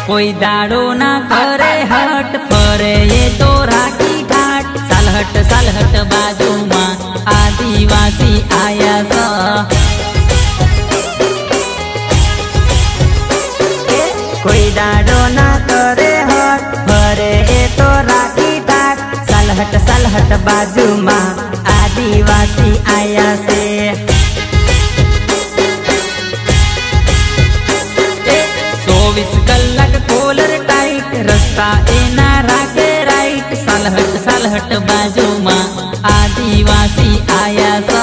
कोई दाड़ो ना करे हट फरे ये तो राखी ठाट सालहट बाजू में आदिवासी आया सा कोई दाड़ो ना करे हट फरे ये तो राखी ठाट सालहट बाजू में आदिवासी आया से 24 कलाक कोलर टाइट रस्ता एना राखे राइट सालहट बाजू में आदिवासी आया सा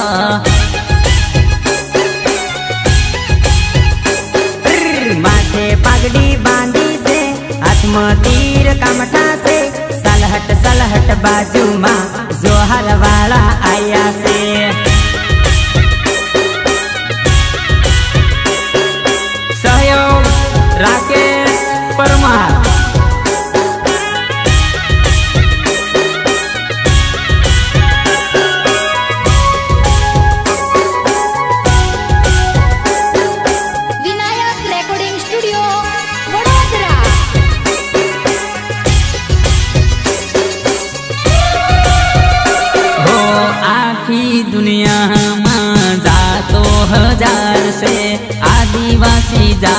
माथे पगड़ी बांधी से हाथ में तीर कामठा से सालहट बाजू में जोहर वाला आया से राकेश परमार विनायक रेकॉर्डिंग स्टूडियो वडोदरा हो आखी दुनिया में जातो हजार से आदिवासी जा